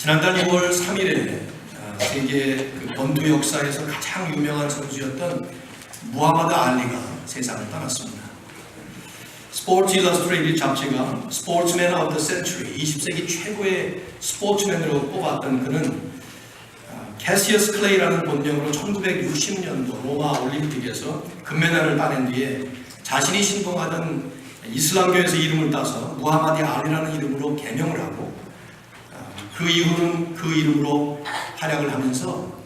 지난달 2월 3일에 세계 권투 역사에서 가장 유명한 선수였던 무하마드 알리가 세상을 떠났습니다. 스포츠 일러스트레이티드 잡지가 스포츠맨 오브 더 센츄리, 20세기 최고의 스포츠맨으로 뽑았던 그는 캐시어스 클레이라는 본명으로 1960년도 로마 올림픽에서 금메달을 따낸 뒤에 자신이 신봉하던 이슬람교에서 이름을 따서 무하마드 알리라는 이름으로 개명을 하고 그 이후는 그 이름으로 활약을 하면서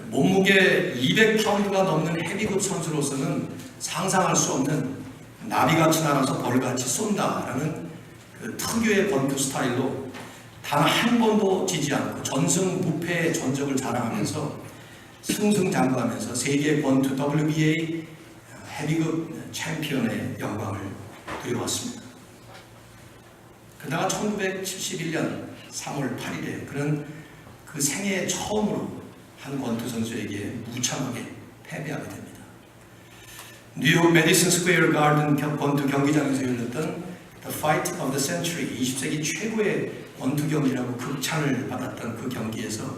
몸무게 200파운드가 넘는 헤비급 선수로서는 상상할 수 없는 나비같이 날아서 벌같이 쏜다라는 그 특유의 권투 스타일로 단 한 번도 지지 않고 전승무패의 전적을 자랑하면서 승승장구하면서 세계 권투 WBA 헤비급 챔피언의 영광을 누려왔습니다. 그러다가 1971년 3월 8일에 그는 그 생애 처음으로 한 권투 선수에게 무참하게 패배하게 됩니다. 뉴욕 메디슨 스퀘어 가든 권투 경기장에서 열렸던 The Fight of the Century, 20세기 최고의 권투 경기라고 극찬을 받았던 그 경기에서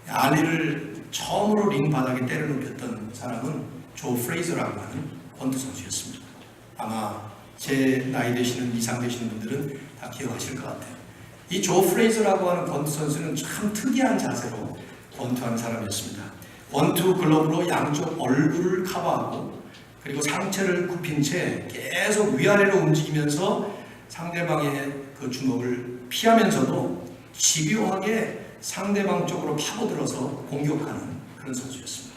알리를 처음으로 링 바닥에 때려눕혔던 사람은 조 프레이저라고 하는 권투 선수였습니다. 아마 제 나이 되시는 이상 되시는 분들은 다 기억하실 것 같아요. 이 조 프레이저라고 하는 권투 선수는 참 특이한 자세로 권투하는 사람이었습니다. 권투 글러브로 양쪽 얼굴을 커버하고 그리고 상체를 굽힌 채 계속 위아래로 움직이면서 상대방의 그 주먹을 피하면서도 집요하게 상대방 쪽으로 파고들어서 공격하는 그런 선수였습니다.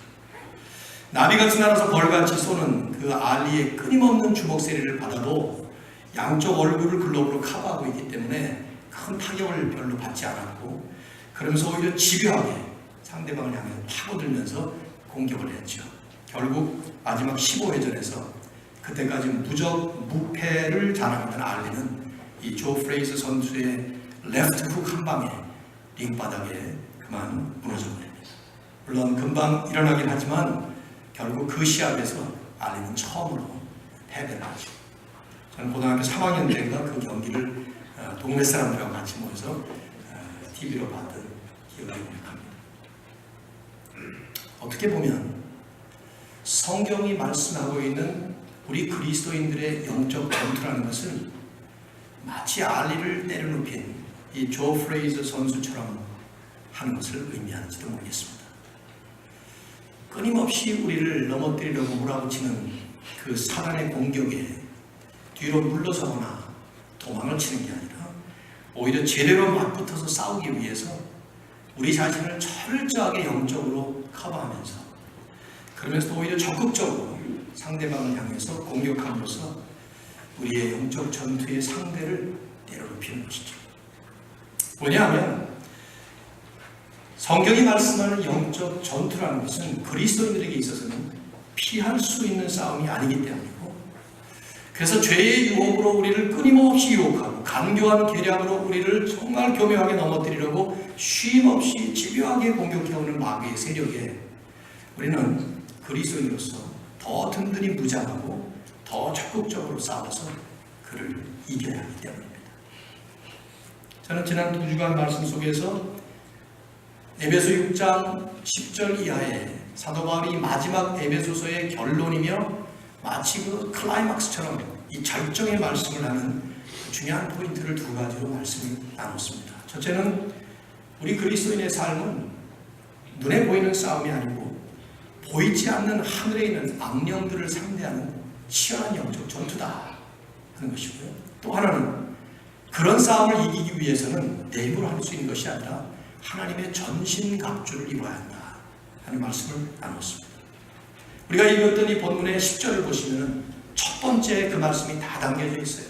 나비같이 날아서 벌같이 쏘는 그 알리의 끊임없는 주먹 세례를 받아도 양쪽 얼굴을 글러브로 커버하고 있기 때문에 큰 타격을 별로 받지 않았고, 그러면서 오히려 집요하게 상대방을 향해 파고들면서 공격을 했죠. 결국 마지막 15회전에서 그때까지 무패를 자랑했던 알리는 이 조 프레이저 선수의 레프트 훅 한 방에 링바닥에 그만 무너져 버립니다. 물론 금방 일어나긴 하지만 결국 그 시합에서 알리는 처음으로 패배를 하죠. 저는 고등학교 3학년 때인가 그 경기를 동네 사람들하고 같이 모여서 TV로 봤던 기억이 납니다. 어떻게 보면 성경이 말씀하고 있는 우리 그리스도인들의 영적 권투라는 것은 마치 알리를 때려눕힌 이 조 프레이저 선수처럼 하는 것을 의미하는지도 모르겠습니다. 끊임없이 우리를 넘어뜨리려고 몰아붙이는 그 사단의 공격에 뒤로 물러서거나 도망을 치는 게 아니라 오히려 제대로 맞붙어서 싸우기 위해서 우리 자신을 철저하게 영적으로 커버하면서, 그러면서 오히려 적극적으로 상대방을 향해서 공격함으로써 우리의 영적 전투의 상대를 때려눕히는 것이죠. 뭐냐하면 성경이 말씀하는 영적 전투라는 것은 그리스도인들에게 있어서는 피할 수 있는 싸움이 아니기 때문이고, 그래서 죄의 유혹으로 우리를 끊임없이 유혹하고 간교한 계략으로 우리를 정말 교묘하게 넘어뜨리려고 쉼없이 집요하게 공격해오는 마귀의 세력에 우리는 그리스도인으로서 더 든든히 무장하고 더 적극적으로 싸워서 그를 이겨야 하기 때문입니다. 저는 지난 2주간 말씀 속에서 에베소 6장 10절 이하의 사도 바울이 마지막 에베소서의 결론이며 마치 그 클라이막스처럼 이 절정의 말씀을 하는 중요한 포인트를 두 가지로 말씀을 나눴습니다. 첫째는 우리 그리스도인의 삶은 눈에 보이는 싸움이 아니고 보이지 않는 하늘에 있는 악령들을 상대하는 치열한 영적 전투다 하는 것이고요. 또 하나는 그런 싸움을 이기기 위해서는 내 힘으로 할 수 있는 것이 아니라 하나님의 전신갑주를 입어야 한다 하는 말씀을 나눴습니다. 우리가 읽었던 이 본문의 10절을 보시면 첫 번째 그 말씀이 다 담겨져 있어요.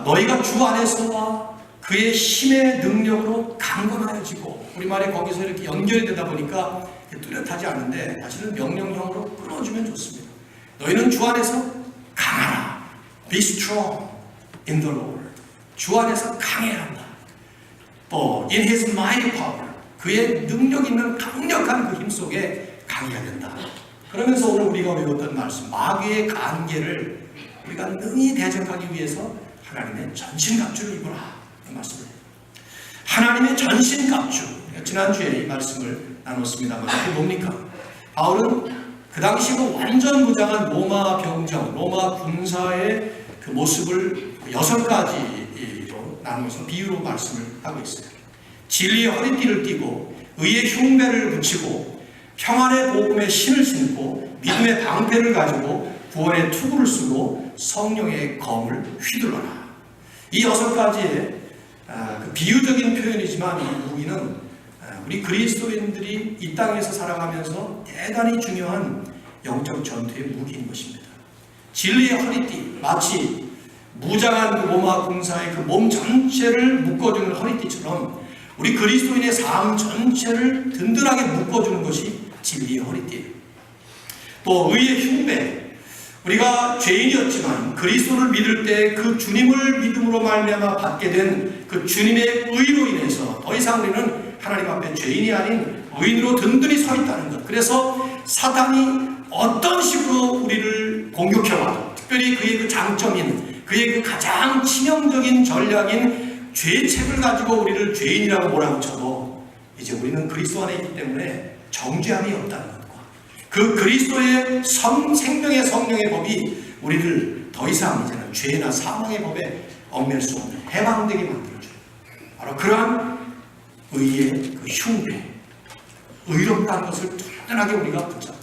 너희가 주 안에서와 그의 힘의 능력으로 강건하여지고, 우리말에 거기서 이렇게 연결이 되다 보니까 뚜렷하지 않은데 사실은 명령형으로 끊어주면 좋습니다. 너희는 주 안에서 강하라. Be strong in the Lord. 주 안에서 강해야 한다. 또 in His mighty power. 그의 능력 있는 강력한 그 힘 속에 강해야 된다. 그러면서 오늘 우리가 외웠던 말씀, 마귀의 간계를 우리가 능히 대적하기 위해서 하나님의 전신갑주를 입어라, 이 말씀을 해요. 하나님의 전신갑주. 지난주에 이 말씀을 나눴습니다만 그게 뭡니까? 바울은 그 당시 그 완전 무장한 로마 병정, 로마 군사의 그 모습을 6가지로 나누어서 비유로 말씀을 하고 있어요. 진리의 허리띠를 띠고 의의 흉배를 붙이고 평안의 복음의 신을 신고 믿음의 방패를 가지고 구원의 투구를 쓰고 성령의 검을 휘둘러라. 이 6가지의 그 비유적인 표현이지만 이 무기는 우리 그리스도인들이 이 땅에서 살아가면서 대단히 중요한 영적 전투의 무기인 것입니다. 진리의 허리띠, 마치 무장한 그 로마 군사의 그 몸 전체를 묶어주는 허리띠처럼 우리 그리스도인의 삶 전체를 든든하게 묶어주는 것이 진리의 허리띠예요. 또 의의 흉배, 우리가 죄인이었지만 그리스도를 믿을 때 그 주님을 믿음으로 말미암아 받게 된 그 주님의 의로 인해서 더 이상 우리는 하나님 앞에 죄인이 아닌 의인으로 든든히 서 있다는 것. 그래서 사단이 어떤 식으로 우리를 공격해와도, 특별히 그의 그 장점인, 그의 그 가장 치명적인 전략인 죄책을 가지고 우리를 죄인이라고 몰아붙여도 이제 우리는 그리스도 안에 있기 때문에 정죄함이 없다는 것과 그 그리스도의 생명의 성령의 법이 우리를 더 이상 이제는 죄나 사망의 법에 얽맬 수 없는 해방되게 만들어줘요. 바로 그러한 의의 그 흉배, 의롭다는 것을 든든하게 우리가 붙잡고,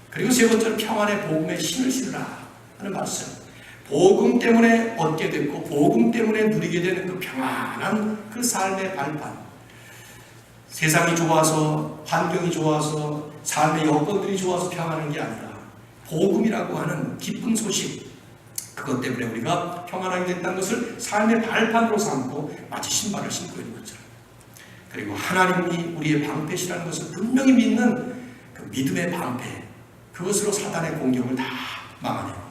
그리고 세 번째는 평안의 복음의 신을 신으라 하는 말씀. 복음 때문에 얻게 됐고 복음 때문에 누리게 되는 그 평안한 그 삶의 발판. 세상이 좋아서, 환경이 좋아서, 삶의 여건들이 좋아서 평안한 게 아니라 복음이라고 하는 기쁜 소식, 그것 때문에 우리가 평안하게 됐다는 것을 삶의 발판으로 삼고 마치 신발을 신고 있는 것처럼, 그리고 하나님이 우리의 방패시라는 것을 분명히 믿는 그 믿음의 방패, 그것으로 사단의 공격을 다 막아내고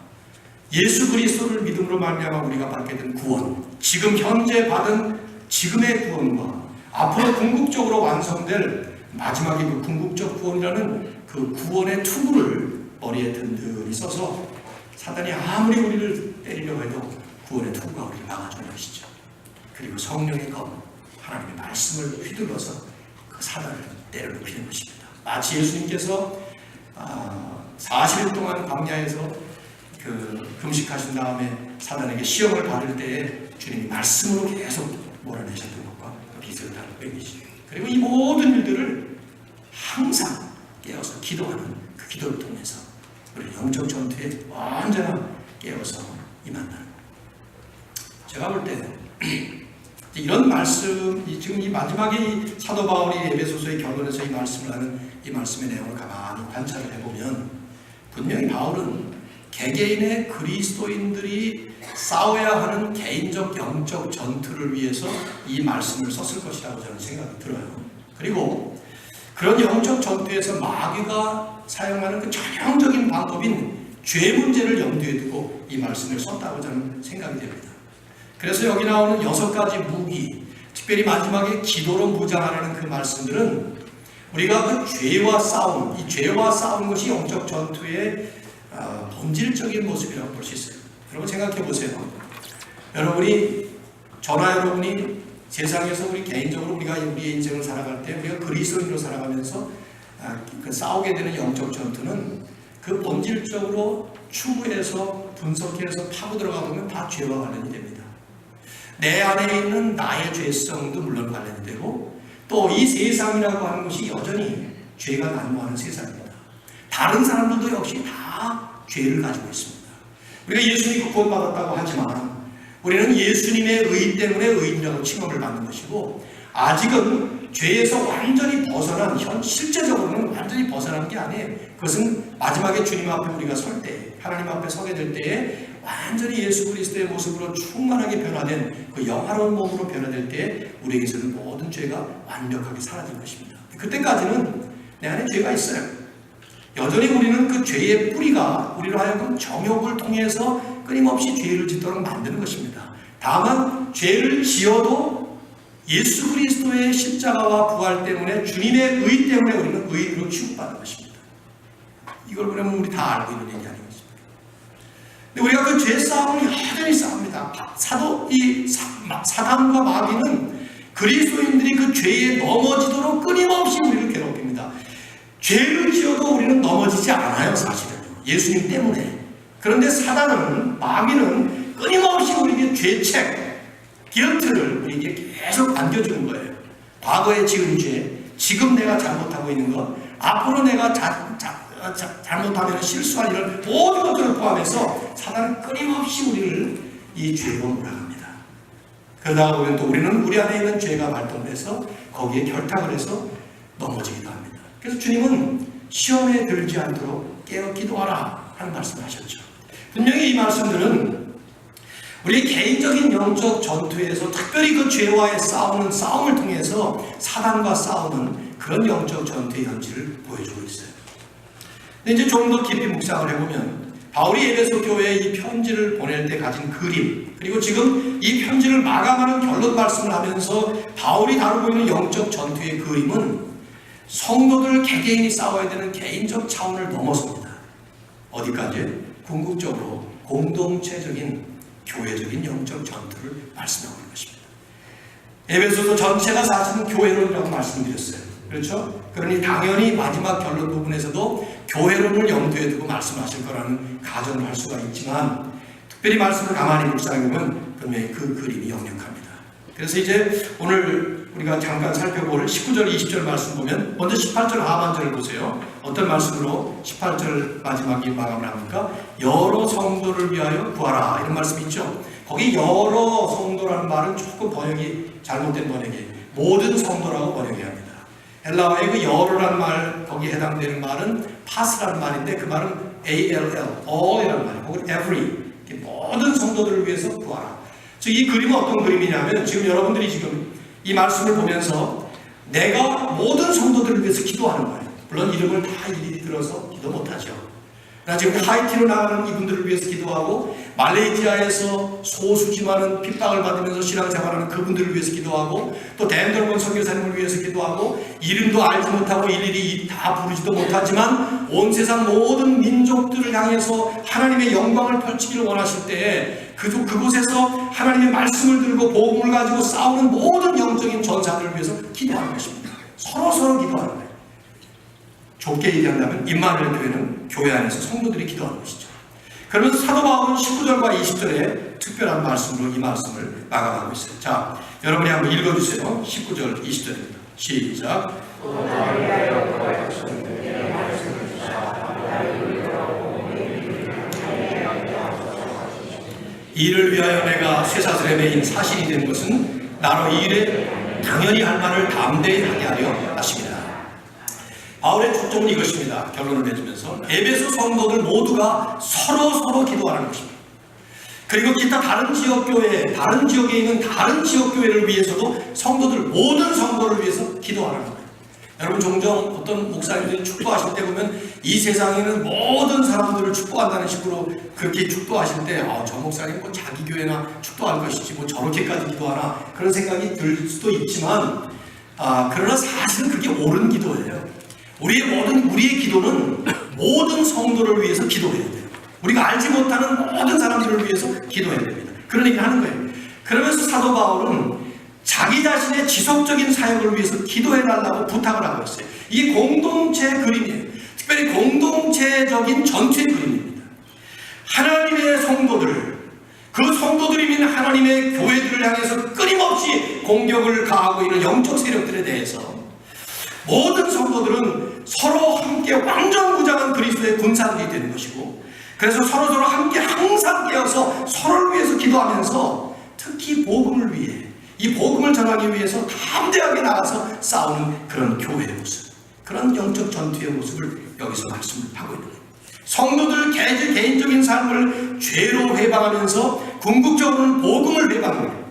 예수 그리스도를 믿음으로 말미암아 우리가 받게 된 구원, 지금 현재 받은 지금의 구원과 앞으로 궁극적으로 완성될 마지막에 그 궁극적 구원이라는 그 구원의 투구를 머리에 든든히 써서 사단이 아무리 우리를 때리려고 해도 구원의 투구가 우리를 막아주는 것이죠. 그리고 성령의 검, 하나님의 말씀을 휘둘러서 그 사단을 때려눕히는 것입니다. 마치 예수님께서 40일 동안 광야에서 그 금식하신 다음에 사단에게 시험을 받을 때에 주님이 말씀으로 계속 몰아내셨던 것과 비슷한 의미시죠. 그리고 이 모든 일들을 항상 깨어서 기도하는 그 기도를 통해서 우리 영적 전투에 언제나 깨어서 임한다는 것. 제가 볼 때 이런 말씀, 지금 이 마지막에 이 사도 바울이 에베소서의 결론에서 이 말씀을 하는 이 말씀의 내용을 가만히 관찰을 해보면 분명히 바울은 개개인의 그리스도인들이 싸워야 하는 개인적 영적 전투를 위해서 이 말씀을 썼을 것이라고 저는 생각이 들어요. 그리고 그런 영적 전투에서 마귀가 사용하는 그 전형적인 방법인 죄 문제를 염두에 두고 이 말씀을 썼다고 저는 생각이 됩니다. 그래서 여기 나오는 6가지 무기, 특별히 마지막에 기도로 무장하라는 그 말씀들은 우리가 그 죄와 싸움, 이 죄와 싸우는 것이 영적 전투의 본질적인 모습이라고 볼 수 있어요. 여러분 생각해 보세요. 저나 여러분이 세상에서 우리 개인적으로 우리가 우리의 인생을 살아갈 때 우리가 그리스도인으로 살아가면서 그 싸우게 되는 영적 전투는 그 본질적으로 추구해서 분석해서 파고 들어가 보면 다 죄와 관련이 됩니다. 내 안에 있는 나의 죄성도 물론 관련이 되고 또 이 세상이라고 하는 것이 여전히 죄가 난무하는 세상입니다. 다른 사람들도 역시 다 죄를 가지고 있습니다. 우리가 예수님이 구원받았다고 하지만 우리는 예수님의 의 때문에 의인이라고 칭함을 받는 것이고 아직은 죄에서 완전히 벗어난, 실제적으로는 완전히 벗어난 게 아니에요. 그것은 마지막에 주님 앞에 우리가 설 때, 하나님 앞에 서게 될 때에 완전히 예수 그리스도의 모습으로 충만하게 변화된 그 영화로운 몸으로 변화될 때에 우리에게서는 모든 죄가 완벽하게 사라질 것입니다. 그때까지는 내 안에 죄가 있어요. 여전히 우리는 그 죄의 뿌리가 우리로 하여금 정욕을 통해서 끊임없이 죄를 짓도록 만드는 것입니다. 다만 죄를 지어도 예수 그리스도의 십자가와 부활 때문에 주님의 의 때문에 우리는 의인으로 취급받는 것입니다. 이걸 그러면 우리 다 알고 있는 얘기 아니겠습니까? 근데 우리가 그 죄 싸움을 여전히 싸웁니다. 사단과 마귀는 그리스도인들이 그 죄에 넘어지도록 끊임없이 우리를 괴롭힙니다. 죄를 지어도 우리는 넘어지지 않아요, 사실은. 예수님 때문에. 그런데 사단은, 마귀는 끊임없이 우리에게 죄책, 기어트를 우리에게 계속 안겨주는 거예요. 과거에 지은 죄, 지금 내가 잘못하고 있는 것, 앞으로 내가 잘못하면 실수할 일을 모든 것들을 포함해서 사단은 끊임없이 우리를 이 죄로 몰아갑니다. 그러다가 보면 또 우리는 우리 안에 있는 죄가 발동돼서 거기에 결탁을 해서 넘어지기도 합니다. 그래서 주님은 시험에 들지 않도록 깨어 기도하라 하는 말씀을 하셨죠. 분명히 이 말씀들은 우리의 개인적인 영적 전투에서 특별히 그 죄와의 싸움을 통해서 사단과 싸우는 그런 영적 전투의 현실을 보여주고 있어요. 근데 이제 좀 더 깊이 묵상을 해보면 바울이 에베소 교회에 이 편지를 보낼 때 가진 그림, 그리고 지금 이 편지를 마감하는 결론 말씀을 하면서 바울이 다루고 있는 영적 전투의 그림은 성도들 개개인이 싸워야 되는 개인적 차원을 넘어섭니다. 어디까지? 궁극적으로 공동체적인 교회적인 영적 전투를 말씀하고 있는 것입니다. 에베소서 전체가 사실은 교회론이라고 말씀드렸어요. 그렇죠? 그러니 당연히 마지막 결론 부분에서도 교회론을 염두에 두고 말씀하실 거라는 가정을 할 수가 있지만, 특별히 말씀을 가만히 묵상해보면 분명히 그 그림이 역력합니다. 그래서 이제 오늘 우리가 잠깐 살펴볼 19절 20절 말씀 보면 먼저 18절 하반절을 보세요. 어떤 말씀으로 18절 마지막에 마감을 합니까? 여러 성도를 위하여 구하라, 이런 말씀이 있죠. 거기 여러 성도라는 말은 조금 번역이 잘못된 번역이에요. 모든 성도라고 번역해야 합니다. 헬라어의 그 여러라는 말, 거기에 해당되는 말은 파스라는 말인데 그 말은 ALL, all이라는 말이에요. 혹은 every, 모든 성도들을 위해서 구하라. 즉 이 그림은 어떤 그림이냐면, 지금 여러분들이 지금 이 말씀을 보면서 내가 모든 성도들을 위해서 기도하는 거예요. 물론 이름을 다 일일이 들어서 기도 못하죠. 나 지금 하이티로 나가는 이분들을 위해서 기도하고, 말레이시아에서 소수지만은 핍박을 받으면서 신앙생활하는 그분들을 위해서 기도하고, 또 댄더건 선교사님을 위해서 기도하고, 이름도 알지 못하고 일일이 다 부르지도 못하지만 온 세상 모든 민족들을 향해서 하나님의 영광을 펼치기를 원하실 때에 그곳에서 하나님의 말씀을 들고 복음을 가지고 싸우는 모든 영적인 전사들을 위해서 기도하는 것입니다. 서로 기도하는 거예요. 좁게 얘기한다면 임마누엘 교회는 교회 안에서 성도들이 기도하는 것이죠. 그러면서 사도 바울은 19절과 20절에 특별한 말씀으로 이 말씀을 마감하고 있어요. 자, 여러분이 한번 읽어주세요. 19절 20절입니다. 시작. 이를 위하여 내가 쇠사슬에 매인 사신이 된 것은 나로 이 일에 당연히 할 말을 담대히 하게 하려 하십니다. 바울의 초점은 이것입니다. 결론을 내주면서 에베소 성도들 모두가 서로 기도하는 것입니다. 그리고 기타 다른 지역에 있는 다른 지역교회를 위해서도 성도들, 모든 성도를 위해서 기도하는 거예요. 여러분, 종종 어떤 목사님들이 축도하실 때 보면 이 세상에 있는 모든 사람들을 축도한다는 식으로 그렇게 축도하실 때 저 목사님 뭐 자기 교회나 축도할 것이지 뭐 저렇게까지 기도하나, 그런 생각이 들 수도 있지만 그러나 사실은 그게 옳은 기도예요. 우리의 기도는 모든 성도를 위해서 기도해야 돼요. 우리가 알지 못하는 모든 사람들을 위해서 기도해야 됩니다. 그런 얘기를 하는 거예요. 그러면서 사도 바울은 자기 자신의 지속적인 사역을 위해서 기도해달라고 부탁을 하고 있어요. 이게 공동체 그림이에요. 특별히 공동체적인 전투의 그림입니다. 하나님의 성도들, 그 성도들이 있는 하나님의 교회들을 향해서 끊임없이 공격을 가하고 있는 영적 세력들에 대해서 모든 성도들은 서로 함께 완전무장한 그리스도의 군사들이 되는 것이고, 그래서 서로 함께 항상 깨어서 서로를 위해서 기도하면서 특히 복음을 위해, 이 복음을 전하기 위해서 담대하게 나가서 싸우는 그런 교회의 모습, 그런 영적 전투의 모습을 여기서 말씀을 하고 있는 거예요. 성도들 개인적인 삶을 죄로 회방하면서 궁극적으로는 복음을 회방하고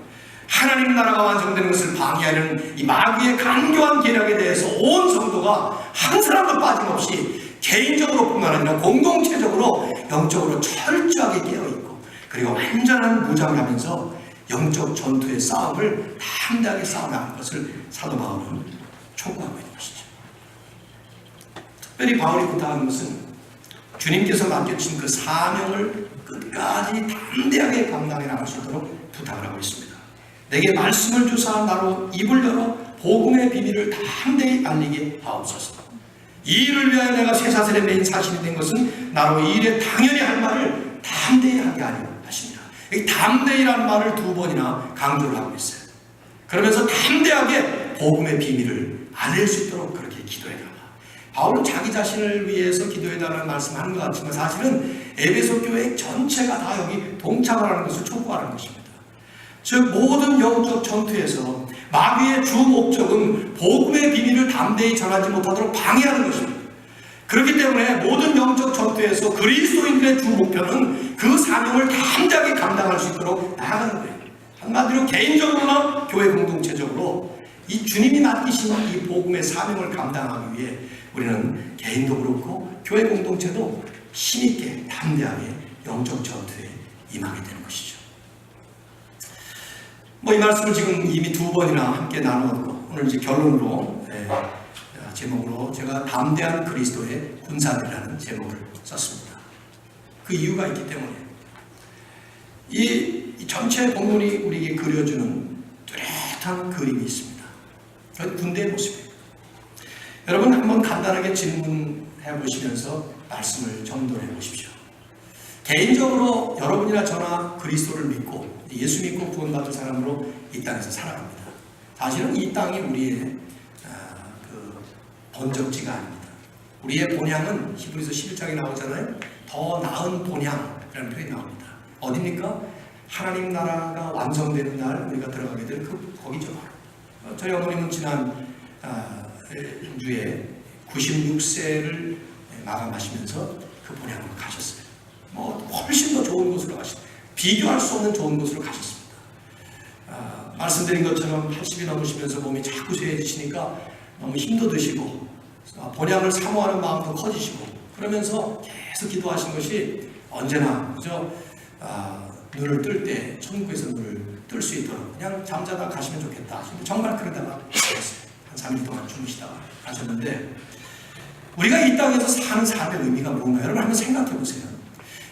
하나님 나라가 완성되는 것을 방해하는 이 마귀의 간교한 계략에 대해서 온 성도가 한 사람도 빠짐없이 개인적으로 뿐만 아니라 공동체적으로 영적으로 철저하게 깨어있고, 그리고 완전한 무장을 하면서 영적 전투의 싸움을 담대하게 싸워나가는 것을 사도 바울은 촉구하고 있는 것이죠. 특별히 바울이 부탁하는 것은 주님께서 맡겨주신 그 사명을 끝까지 담대하게 감당해 나갈 수 있도록 부탁을 하고 있습니다. 내게 말씀을 주사 나로 입을 열어 복음의 비밀을 담대히 알리게 하옵소서. 이 일을 위하여 내가 쇠사슬에 매인 사신이 된 것은 나로 이 일에 당연히 할 말을 담대히 하게 하려 하십니다. 이 담대히라는 말을 2번이나 강조를 하고 있어요. 그러면서 담대하게 복음의 비밀을 알릴 수 있도록 그렇게 기도해달라. 바울은 자기 자신을 위해서 기도해달라는 말씀하는 것 같지만 사실은 에베소 교회 전체가 다 여기 동참을 하는 것을 촉구하는 것입니다. 즉 모든 영적 전투에서 마귀의 주 목적은 복음의 비밀을 담대히 전하지 못하도록 방해하는 것입니다. 그렇기 때문에 모든 영적 전투에서 그리스도인들의 주 목표는 그 사명을 담대하게 감당할 수 있도록 나아가는 거예요. 한마디로 개인적으로나 교회 공동체적으로 이 주님이 맡기신 이 복음의 사명을 감당하기 위해 우리는 개인도 그렇고 교회 공동체도 힘있게 담대하게 영적 전투에 임하게 되는 것이죠. 이 말씀을 지금 이미 2번이나 함께 나누었고 오늘 이제 결론으로 제목으로 제가 담대한 그리스도의 군사들이라는 제목을 썼습니다. 그 이유가 있기 때문에 이 전체 본문이 우리에게 그려주는 뚜렷한 그림이 있습니다. 그건 군대의 모습이에요. 여러분 한번 간단하게 질문해 보시면서 말씀을 정돈해 보십시오. 개인적으로 여러분이나 저나 그리스도를 믿고 예수 믿고 구원받은 사람으로 이 땅에서 살아갑니다. 사실은 이 땅이 우리의 번적지가 아닙니다. 우리의 본향은 히브리서 11장에 나오잖아요. 더 나은 본향이라는 표현이 나옵니다. 어디입니까? 하나님 나라가 완성되는 날 우리가 들어가게 될 거기죠. 저희 어머님은 지난 주에 96세를 마감하시면서 그 본향으로 가셨어요. 훨씬 더 좋은 곳으로 가셨어요. 비교할 수 없는 좋은 곳으로 가셨습니다. 말씀드린 것처럼 80이 넘으시면서 몸이 자꾸 쇠해지시니까 너무 힘도 드시고 본향을 사모하는 마음도 커지시고 그러면서 계속 기도하신 것이 언제나 그저 눈을 뜰 때 천국에서 눈을 뜰 수 있도록 그냥 잠자다 가시면 좋겠다. 정말 그러다가 가셨어요. 한 3일 동안 주무시다가 가셨는데 우리가 이 땅에서 사는 삶의 의미가 뭔가 여러분 한번 생각해 보세요.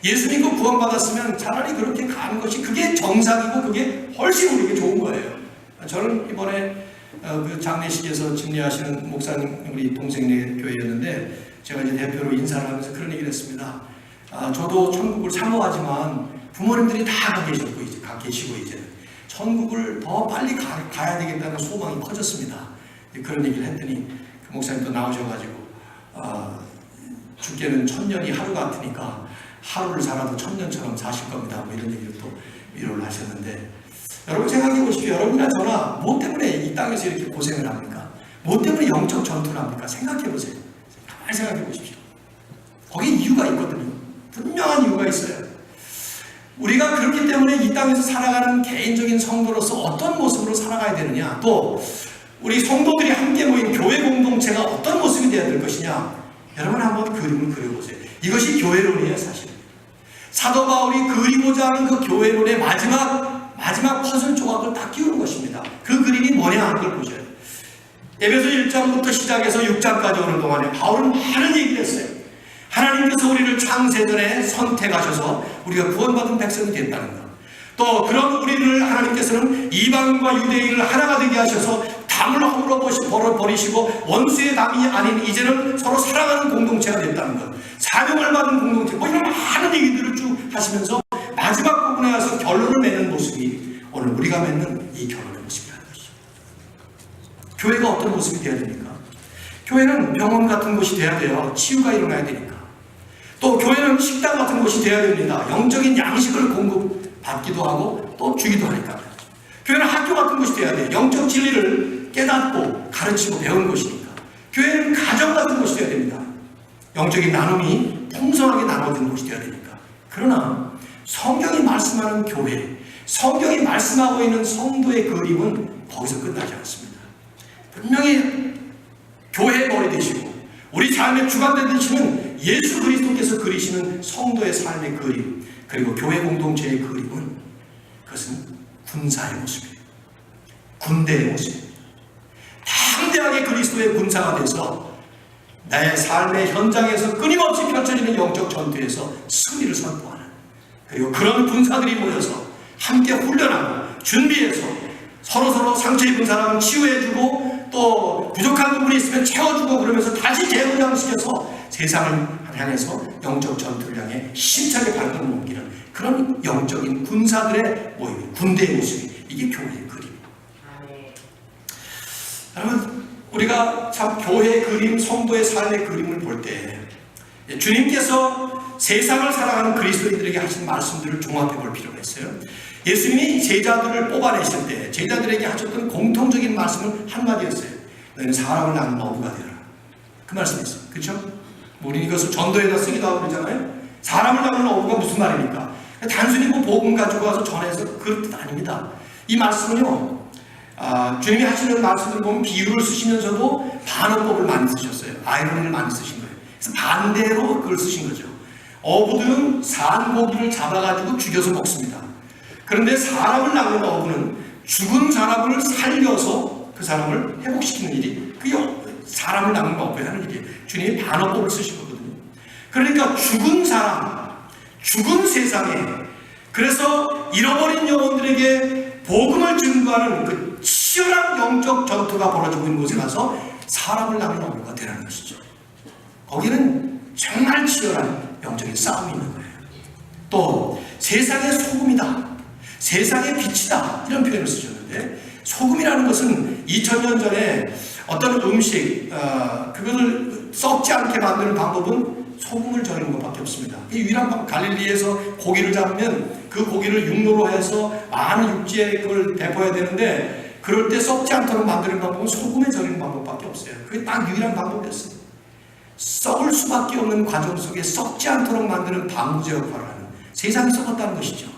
예수 믿고 구원받았으면 차라리 그렇게 가는 것이 그게 정상이고 그게 훨씬 우리에게 좋은 거예요. 저는 이번에 그 장례식에서 집례하시는 목사님 우리 동생네 교회였는데 제가 이제 대표로 인사를 하면서 그런 얘기를 했습니다. 저도 천국을 사모하지만 부모님들이 다 가 계시고 이제 천국을 더 빨리 가야 되겠다는 소망이 커졌습니다. 그런 얘기를 했더니 그 목사님도 나오셔가지고 죽게는 1000년이 하루 같으니까 하루를 살아도 1000년처럼 사실 겁니다. 이런 얘기를 또 위로를 하셨는데 여러분 생각해 보십시오. 여러분이나 저나 뭐 때문에 이 땅에서 이렇게 고생을 합니까? 뭐 때문에 영적 전투를 합니까? 생각해 보세요. 가만히 생각해 보십시오. 거기 이유가 있거든요. 분명한 이유가 있어요. 우리가 그렇기 때문에 이 땅에서 살아가는 개인적인 성도로서 어떤 모습으로 살아가야 되느냐, 또 우리 성도들이 함께 모인 교회 공동체가 어떤 모습이 되어야 될 것이냐, 여러분 한번 그림을 그려보세요. 이것이 교회론이에요. 사실 사도 바울이 그리고자 하는 그 교회론의 마지막 퍼즐 조각을 딱 끼우는 것입니다. 그 그림이 뭐냐 하는 걸 보셔요. 에베소 1장부터 시작해서 6장까지 오는 동안에 바울은 많은 얘기를 했어요. 하나님께서 우리를 창세전에 선택하셔서 우리가 구원받은 백성이 됐다는 것, 또 그런 우리를 하나님께서는 이방과 유대인을 하나가 되게 하셔서 담을 허물어 버리시고 원수의 담이 아닌 이제는 서로 사랑하는 공동체가 됐다는 것, 사명을 받은 공동체, 이런 많은 얘기들을 쭉 하시면서 마지막 부분에 와서 결론을 맺는 모습이 오늘 우리가 맺는 이 결론의 모습이라는 것이죠. 교회가 어떤 모습이 되어야 됩니까? 교회는 병원 같은 곳이 되어야 돼요. 치유가 일어나야 되니까. 또 교회는 식당 같은 곳이 되어야 됩니다. 영적인 양식을 공급받기도 하고 또 주기도 하니까. 교회는 학교 같은 곳이 되어야 돼요. 영적 진리를 깨닫고 가르치고 배우는 곳이니까. 교회는 가정 같은 곳이 되어야 됩니다. 영적인 나눔이 풍성하게 나눠지는 곳이 되어야 되니까. 그러나 성경이 말씀하는 교회, 성경이 말씀하고 있는 성도의 그림은 거기서 끝나지 않습니다. 분명히 교회의 머리 되시고 우리 삶의 주관대 되시는 예수 그리스도께서 그리시는 성도의 삶의 그림, 그리고 교회 공동체의 그림은 그것은 군사의 모습이에요. 군대의 모습입니다. 담대하게 그리스도의 군사가 돼서 나의 삶의 현장에서 끊임없이 펼쳐지는 영적 전투에서 승리를 선포하는, 그리고 그런 군사들이 모여서 함께 훈련하고 준비해서 서로 상처 입은 사람은 치유해주고 또 부족한 부분이 있으면 채워주고 그러면서 다시 재무장시켜서 세상을 향해서 영적 전투를 향해 힘차게 발걸음 옮기는 그런 영적인 군사들의 모임, 군대의 모습이 이게 교회의 그림입니다. 여러분, 우리가 참 교회의 그림, 성도의 삶의 그림을 볼 때 주님께서 세상을 살아가는 그리스도인들에게 하신 말씀들을 종합해 볼 필요가 있어요. 예수님이 제자들을 뽑아내실 때 제자들에게 하셨던 공통적인 말씀은 한마디였어요. 너희는 사람을 낳는 어부가 되어라. 그 말씀이었어요. 그렇죠? 우리는 이것을 전도에다 쓰기도 하고 그러잖아요. 사람을 낳는 어부가 무슨 말입니까? 단순히 뭐 복음 가지고 와서 전해서 그런 뜻 아닙니다. 이 말씀은요, 주님이 하시는 말씀을 보면 비유를 쓰시면서도 반어법을 많이 쓰셨어요. 아이러니를 많이 쓰신 거예요. 그래서 반대로 그걸 쓰신 거죠. 어부들은 산 고기를 잡아가지고 죽여서 먹습니다. 그런데 사람을 낳는 어부는 죽은 사람을 살려서 그 사람을 회복시키는 일이 그 사람을 낳는 어부에 하는 일이에요. 주님이 반어법을 쓰신 거거든요. 그러니까 죽은 사람, 죽은 세상에, 그래서 잃어버린 영혼들에게 복음을 증거하는 그 치열한 영적 전투가 벌어지고 있는 곳에 가서 사람을 낳는 어부가 되라는 것이죠. 거기는 정말 치열한 영적인 싸움이 있는 거예요. 또 세상의 소금이다, 세상의 빛이다, 이런 표현을 쓰셨는데, 소금이라는 것은 2000년 전에 어떤 음식, 그것을 썩지 않게 만드는 방법은 소금을 절이는 것밖에 없습니다. 이 유일한 방법, 갈릴리에서 고기를 잡으면 그 고기를 육로로 해서 많은 육지에 그걸 배포해야 되는데, 그럴 때 썩지 않도록 만드는 방법은 소금에 절이는 방법밖에 없어요. 그게 딱 유일한 방법이었어요. 썩을 수밖에 없는 과정 속에 썩지 않도록 만드는 방부제 역할을 하는, 세상이 썩었다는 것이죠.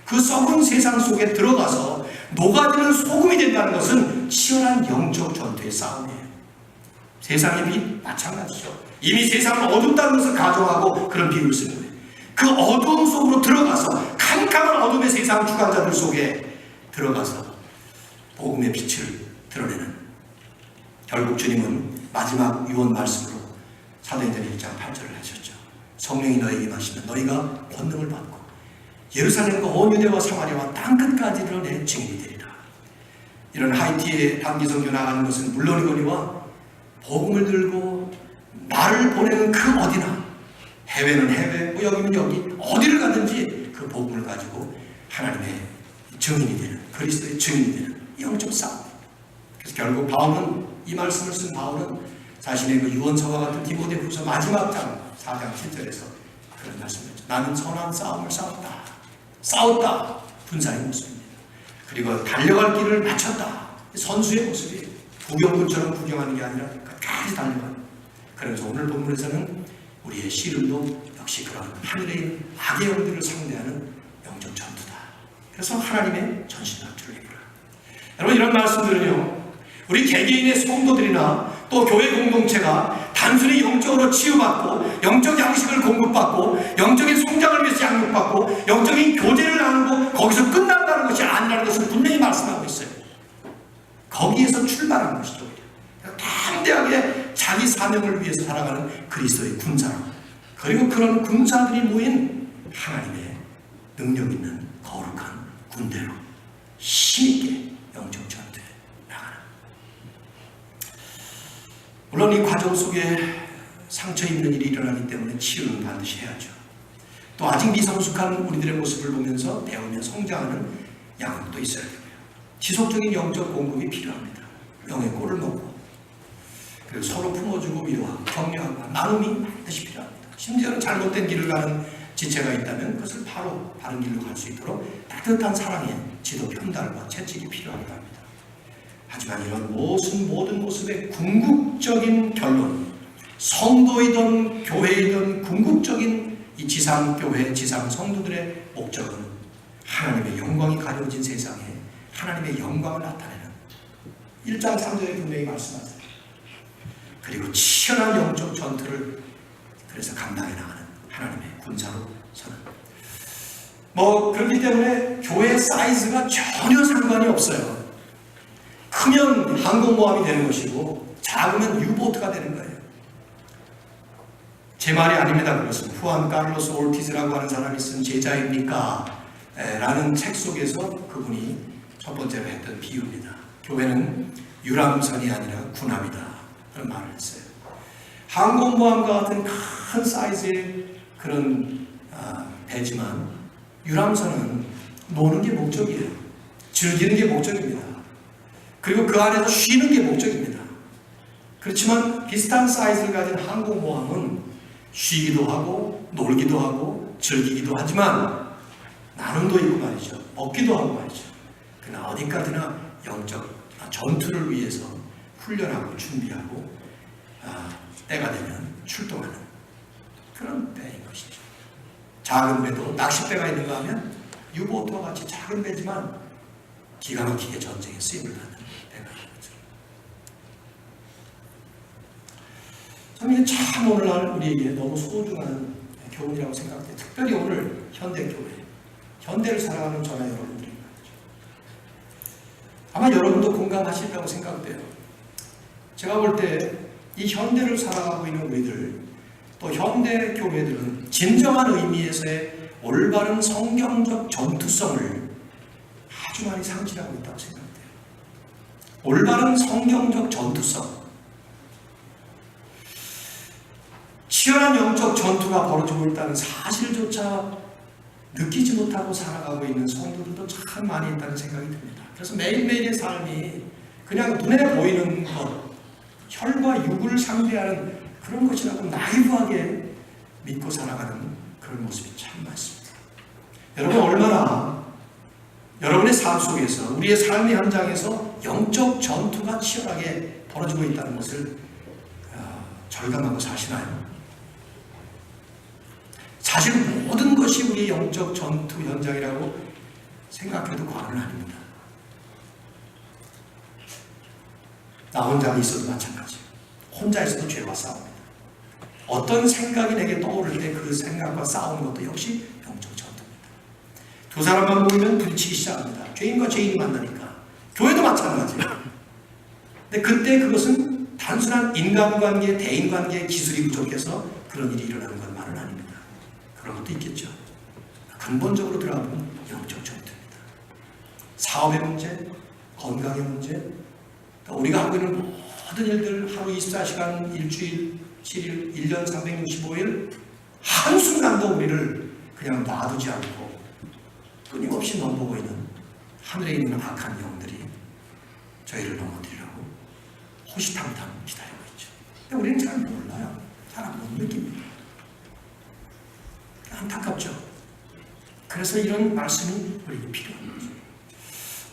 그 썩은 세상 속에 들어가서 녹아지는 소금이 된다는 것은 치열한 영적 전투의 싸움이에요. 세상의 빛 마찬가지죠. 이미 세상은 어둡다는 것을 가정하고 그런 비유를 쓰는 거예요. 그 어두움 속으로 들어가서 캄캄한 어둠의 세상 주관자들 속에 들어가서 복음의 빛을 드러내는, 결국 주님은 마지막 유언 말씀으로 사도행전 1장 8절을 하셨죠. 성령이 너에게 임하시면 너희가 권능을 받고 예루살렘과 온 유대와 사마리아와 땅끝까지를 내 증인이 되리라. 이런 하이티에 단기 선교 나가는 것은 물론이거니와 복음을 들고 나를 보내는 그 어디나, 해외는 해외, 뭐 여기는 여기, 어디를 가든지 그 복음을 가지고 하나님의 증인이 되는, 그리스도의 증인이 되는 영적 싸움. 그래서 결국 바울은, 이 말씀을 쓴 바울은 자신의 그 유언서와 같은 디모데후서 마지막 장 4장 7절에서 그런 말씀을 했죠. 나는 선한 싸움을 싸웠다. 분사의 모습입니다. 그리고 달려갈 길을 마쳤다. 선수의 모습이에요. 구경꾼처럼 구경하는 게 아니라 끝까지 달려가는. 그래서 오늘 본문에서는 우리의 씨름도 역시 그런 하늘에 있는 악의 영들을 상대하는 영적 전투다. 그래서 하나님의 전신갑주를 입으라. 여러분, 이런 말씀들은요, 우리 개개인의 성도들이나 또 교회 공동체가 단순히 영적으로 치유받고 영적 양식을 공급받고 영적인 성장을 위해서 양육받고 영적인 교제를 나누고 거기서 끝난다는 것이 아니라는 것을 분명히 말씀하고 있어요. 거기에서 출발하는 것이죠. 담대하게 자기 사명을 위해서 살아가는 그리스도의 군사로, 그리고 그런 군사들이 모인 하나님의 능력 있는 거룩한 군대로 힘있게 영적 전투에 나가는. 물론 이 과정 속에 상처 입는 일이 일어나기 때문에 치유는 반드시 해야죠. 또 아직 미성숙한 우리들의 모습을 보면서 배우며 성장하는 양육도 있어야 되고요. 지속적인 영적 공급이 필요합니다. 영의 꼴을 먹고, 그리고 서로 품어주고 위로하고 격려하고 나눔이 반드시 필요합니다. 심지어는 잘못된 길을 가는 지체가 있다면 그것을 바로 바른 길로 갈 수 있도록 따뜻한 사랑의 지도 편달과 채찍이 필요하기도 합니다. 하지만 이런 모든 모습의 궁극적인 결론, 성도이든 교회이든 궁극적인 이 지상교회, 지상성도들의 목적은 하나님의 영광이 가려진 세상에 하나님의 영광을 나타내는, 1장 3절에 분명히 말씀하세요. 그리고 치열한 영적 전투를 그래서 감당해 나가는 하나님의 군사로 서는. 그렇기 때문에 교회 사이즈가 전혀 상관이 없어요. 크면 항공모함이 되는 것이고 작으면 유보트가 되는 거예요. 제 말이 아닙니다. 그것은 후안 칼로스 올티즈라고 하는 사람이 쓴 제자입니까? 라는 책 속에서 그분이 첫 번째로 했던 비유입니다. 교회는 유람선이 아니라 군함이다 라는 말을 했어요. 항공모함과 같은 큰 사이즈의 그런 배지만 유람선은 노는 게 목적이에요. 즐기는 게 목적입니다. 그리고 그 안에서 쉬는 게 목적입니다. 그렇지만 비슷한 사이즈를 가진 항공모함은 쉬기도 하고 놀기도 하고 즐기기도 하지만 나눔도 있고 말이죠. 먹기도 하고 말이죠. 그러나 어디까지나 영적 전투를 위해서 훈련하고 준비하고 때가 되면 출동하는 그런 배인 것이죠. 작은 배도 낚싯배가 있는가 하면 유보트와 같이 작은 배지만 기가 막히게 전쟁에 쓰임을 받는 배가 있는 거죠. 이게 참 오늘날 우리에게 너무 소중한 교훈이라고 생각돼요. 특별히 오늘 현대교회, 현대를 살아가는 저와 여러분들이 말이죠. 아마 여러분도 공감하실 거라고 생각돼요. 제가 볼 때 이 현대를 살아가고 있는 우리들, 또 현대 교회들은 진정한 의미에서의 올바른 성경적 전투성을 아주 많이 상실하고 있다고 생각돼요. 올바른 성경적 전투성, 치열한 영적 전투가 벌어지고 있다는 사실조차 느끼지 못하고 살아가고 있는 성도들도 참 많이 있다는 생각이 듭니다. 그래서 매일매일의 삶이 그냥 눈에 보이는 것, 혈과 육을 상대하는 그런 것이라고 나이브하게 믿고 살아가는 그런 모습이 참 많습니다. 여러분, 얼마나 여러분의 삶 속에서, 우리의 삶의 현장에서 영적 전투가 치열하게 벌어지고 있다는 것을 절감하고 사시나요? 사실 모든 것이 우리의 영적 전투 현장이라고 생각해도 과언은 아닙니다. 나 혼자 있어도 마찬가지예요. 혼자 있어도 죄와 싸웁니다. 어떤 생각이 내게 떠오를 때 그 생각과 싸우는 것도 역시 영적 전투입니다. 두 사람만 모이면 부딪히기 시작합니다. 죄인과 죄인이 만나니까. 교회도 마찬가지예요. 근데 그때 그것은 단순한 인간관계, 대인관계의 기술이 부족해서 그런 일이 일어나는 것만은 아닙니다. 그런 것도 있겠죠. 근본적으로 들어가면 영적 전투입니다. 사업의 문제, 건강의 문제, 우리가 하고 있는 모든 일들, 하루 24시간, 일주일, 7일, 1년 365일 한순간도 우리를 그냥 놔두지 않고 끊임없이 넘보고 있는 하늘에 있는 악한 영들이 저희를 넘어뜨리려고 호시탐탐 기다리고 있죠. 근데 우리는 잘 몰라요. 잘 못 느낍니다. 안타깝죠. 그래서 이런 말씀이 우리에게 필요한 거죠.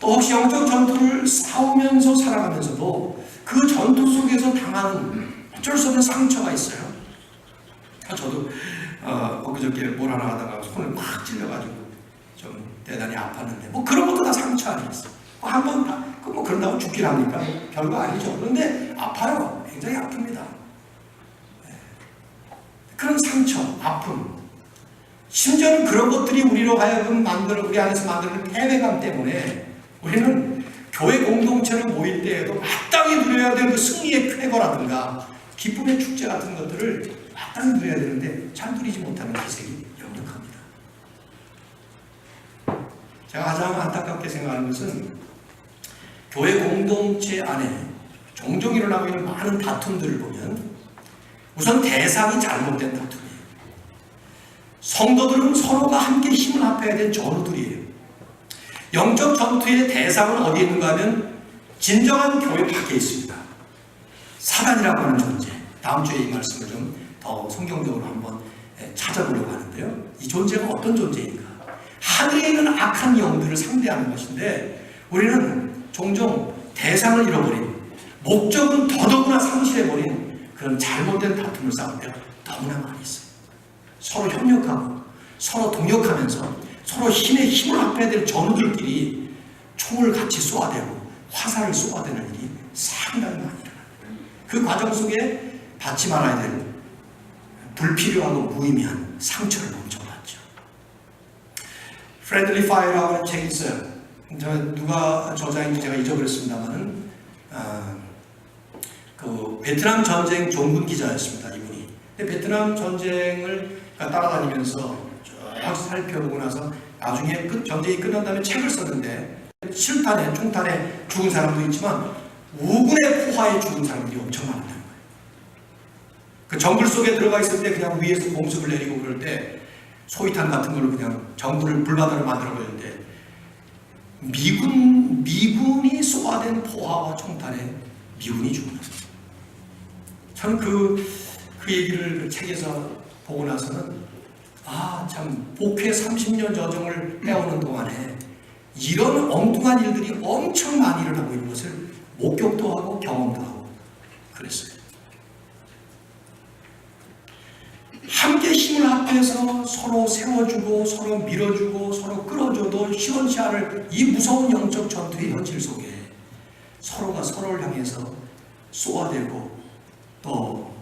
또 혹시 영적 전투를 싸우면서 살아가면서도 그 전투 속에서 당하는 어쩔 수 없는 상처가 있어요. 저도 엊그저께 뭘 하나 하다가 손을 막 찔려가지고 좀 대단히 아팠는데 뭐 그런 것도 다 상처 아니겠어요. 한번 뭐 그런다고 죽긴 합니까? 별거 아니죠. 그런데 아파요. 굉장히 아픕니다. 그런 상처, 아픔, 심지어는 그런 것들이 우리로 하여금 우리 안에서 만드는 패배감 때문에 우리는 교회 공동체를 모일 때에도 마땅히 누려야 될 그 승리의 쾌거라든가 기쁨의 축제 같은 것들을 마땅히 누려야 되는데 잘 누리지 못하는 기색이 역력합니다. 제가 가장 안타깝게 생각하는 것은 교회 공동체 안에 종종 일어나고 있는 많은 다툼들을 보면 우선 대상이 잘못된 다툼이에요. 성도들은 서로가 함께 힘을 합해야 될 전우들이에요. 영적 전투의 대상은 어디에 있는가 하면 진정한 교회 밖에 있습니다. 사단이라고 하는 존재. 다음 주에 이 말씀을 좀 더 성경적으로 한번 찾아보려고 하는데요. 이 존재가 어떤 존재인가? 하늘에 있는 악한 영들을 상대하는 것인데 우리는 종종 대상을 잃어버린, 목적은 더더구나 상실해버린 그런 잘못된 다툼을 싸울 때가 너무나 많이 있어요. 서로 협력하고 서로 동역하면서 서로 힘을 합해야 될 전우들끼리 총을 같이 쏘아대고 화살을 쏘아대는 일이 상당히 많이 일어납니다. 그 과정 속에 받지 말아야 될 불필요하고 무의미한 상처를 엄청 받죠. Friendly Fire라고 하는 책이 있어요. 누가 저자인지 제가 잊어버렸습니다만은 그 베트남 전쟁 종군 기자였습니다. 이분이. 근데 베트남 전쟁을 따라다니면서 쭉 살펴보고 나서 나중에 전쟁이 끝난 다음에 책을 썼는데 실탄에 총탄에 죽은 사람도 있지만 우군의 포화에 죽은 사람들이 엄청 많다는 거예요. 그 정글 속에 들어가 있을 때 그냥 위에서 공습을 내리고 그럴 때 소위탄 같은 걸로 그냥 정글을 불바다로 만들어 버렸는데 미군이 쏘아댄 포화와 총탄에 미군이 죽은 거예요. 저는 그 얘기를 그 책에서 보고 나서는 참 복회 30년 저정을 해오는 동안에 이런 엉뚱한 일들이 엄청 많이 일어나고 있는 것을 목격도 하고 경험도 하고 그랬어요. 함께 힘을 합해서 서로 세워주고 서로 밀어주고 서로 끌어줘도 시원치 않을 이 무서운 영적 전투의 현실 속에 서로가 서로를 향해서 쏘아대고 또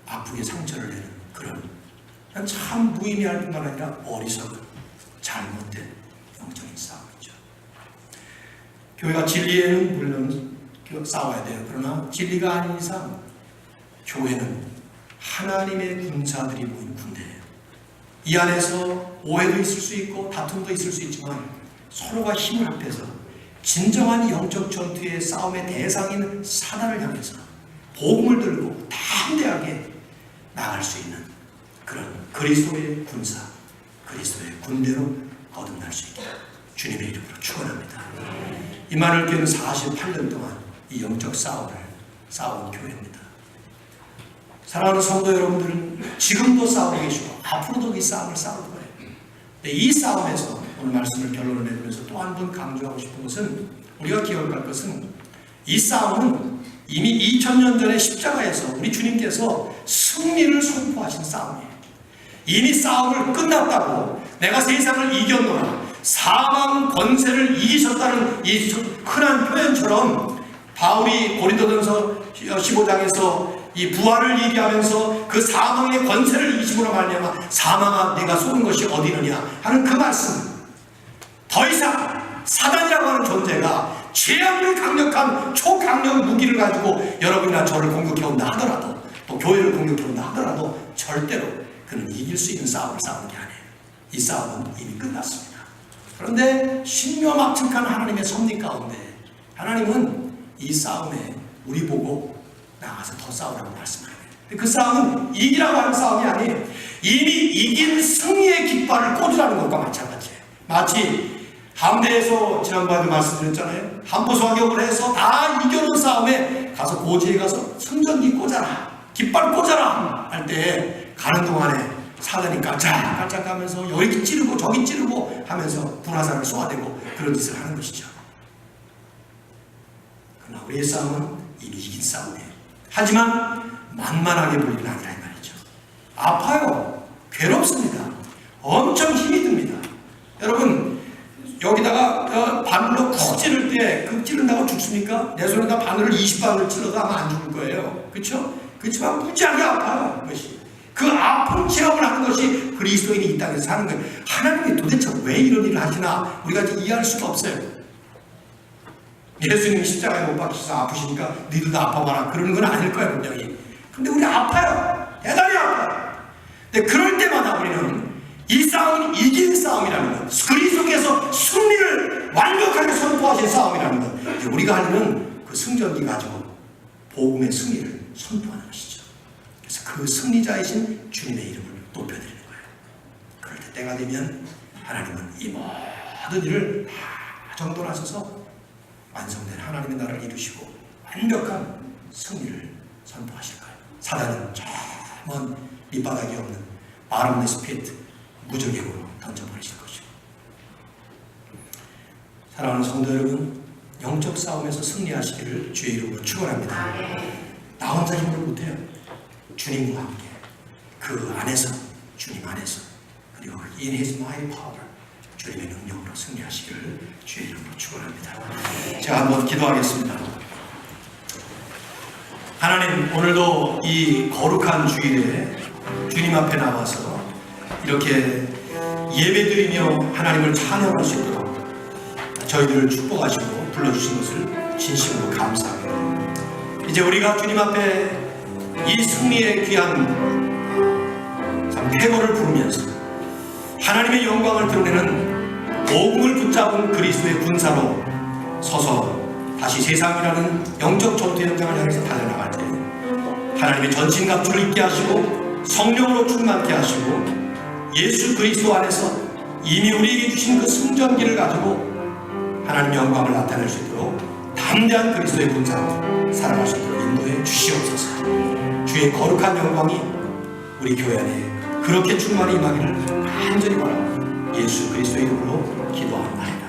아프게 상처를 내는 그런 참 무의미할 뿐만 아니라 어리석은 잘못된 영적인 싸움이죠. 교회가 진리에는 물론 싸워야 돼요. 그러나 진리가 아닌 이상 교회는 하나님의 군사들이 모인 군대예요. 이 안에서 오해도 있을 수 있고 다툼도 있을 수 있지만 서로가 힘을 합해서 진정한 영적 전투의 싸움의 대상인 사단을 향해서 복음을 들고 담대하게 나갈 수 있는 그런 그리스도의 군사, 그리스도의 군대로 거듭날 수 있게 주님의 이름으로 축원합니다. 이만을 교회는 48년 동안 이 영적 싸움을 싸운 교회입니다. 사랑하는 성도 여러분들은 지금도 싸우고 계시고 앞으로도 이 싸움을 싸울 거예요. 근데 이 싸움에서 오늘 말씀을 결론을 내면서 또 한 번 강조하고 싶은 것은 우리가 기억할 것은 이 싸움은 이미 2000년 전에 십자가에서 우리 주님께서 승리를 선포하신 싸움이에요. 이미 싸움을 끝났다고 내가 세상을 이겼노라 사망 권세를 이기셨다는 이 흔한 표현처럼 바울이 고린도전서 15장에서 이 부활을 얘기하면서 그 사망의 권세를 이기심으로 말미암아 사망아 네가 쏘는 것이 어디 있느냐 하는 그 말씀, 더 이상 사단이라고 하는 존재가 최악의 강력한 초강력 무기를 가지고 여러분이나 저를 공격해온다 하더라도 또 교회를 공격해온다 하더라도 절대로 그는 이길 수 있는 싸움을 싸우는 게 아니에요. 이 싸움은 이미 끝났습니다. 그런데 신묘막측한 하나님의 섭리 가운데 하나님은 이 싸움에 우리 보고 나가서 더 싸우라고 말씀하는 거예요. 그 싸움은 이기라고 하는 싸움이 아니에요. 이미 이긴 승리의 깃발을 꽂으라는 것과 마찬가지예요. 마치 함대에서 지난번에도 말씀드렸잖아요. 함포소화격을 해서 다 이겨놓은 싸움에 가서 고지에 가서 승전기 꽂아라, 깃발 꽂아라 할 때 가는 동안에 사단이 깔짝깔짝 하면서 여기 찌르고 저기 찌르고 하면서 불화살을 쏘아대고 그런 짓을 하는 것이죠. 그러나 우리의 싸움은 이미 이긴 싸움이에요. 하지만 만만하게 볼 일은 아니라 이 말이죠. 아파요. 괴롭습니다. 엄청 힘이 듭니다. 여러분 여기다가 바늘로 쿡 찌를 때 그 찌른다고 죽습니까? 내 손에다 바늘을 20바늘을 찔러도 아마 안 죽을 거예요. 그렇죠? 그렇지만 무지하게 아파요. 그것이. 그 아픈 체험을 하는 것이 그리스도인이 이 땅에서 사는 거예요. 하나님이 도대체 왜 이런 일을 하시나 우리가 이해할 수가 없어요. 예수님이 십자가에 못 박히셔서 아프시니까 니들도 아파봐라 그러는 건 아닐 거예요 분명히. 근데 우리 아파요. 대단히 아파요. 근데 그럴 때마다 우리는 이 싸움은 이긴 싸움이라는 것, 그리스도께서 승리를 완벽하게 선포하신 싸움이라는 것, 우리가 하는 그 승전기 가지고 복음의 승리를 선포하는 것이죠. 그래서 그 승리자이신 주님의 이름을 높여드리는 거예요. 그럴 때 때가 되면 하나님은 이 모든 일을 다 정돈하셔서 완성된 하나님의 나라를 이루시고 완벽한 승리를 선포하실 거예요. 사단은 저 먼 밑바닥이 없는 바람레스 피트 무적행으로 던져버리실 것이고. 사랑하는 성도 여러분, 영적 싸움에서 승리하시기를 주의 이름으로 축원합니다. 나 혼자 힘으로 못해요. 주님과 함께 그 안에서, 주님 안에서, 그리고 in His mighty power 주님의 능력으로 승리하시기를 주의 이름으로 축원합니다. 제가 한번 기도하겠습니다. 하나님, 오늘도 이 거룩한 주일에 주님 앞에 나와서 이렇게 예배드리며 하나님을 찬양할 수 있도록 저희들을 축복하시고 불러주신 것을 진심으로 감사합니다. 이제 우리가 주님 앞에 이 승리의 귀한 회고를 부르면서 하나님의 영광을 드러내는 복음을 붙잡은 그리스도의 군사로 서서 다시 세상이라는 영적 전투 현장을 향해서 달려나갈 때 하나님의 전신갑주를 입게 하시고 성령으로 충만케 하시고 예수 그리스도 안에서 이미 우리에게 주신 그 승전기를 가지고 하나님의 영광을 나타낼 수 있도록 담대한 그리스도의 군사로 살아갈 수 있도록 인도해 주시옵소서. 주의 거룩한 영광이 우리 교회 안에 그렇게 충만히 임하기를 간절히 바라고 예수 그리스도의 이름으로 기도합니다.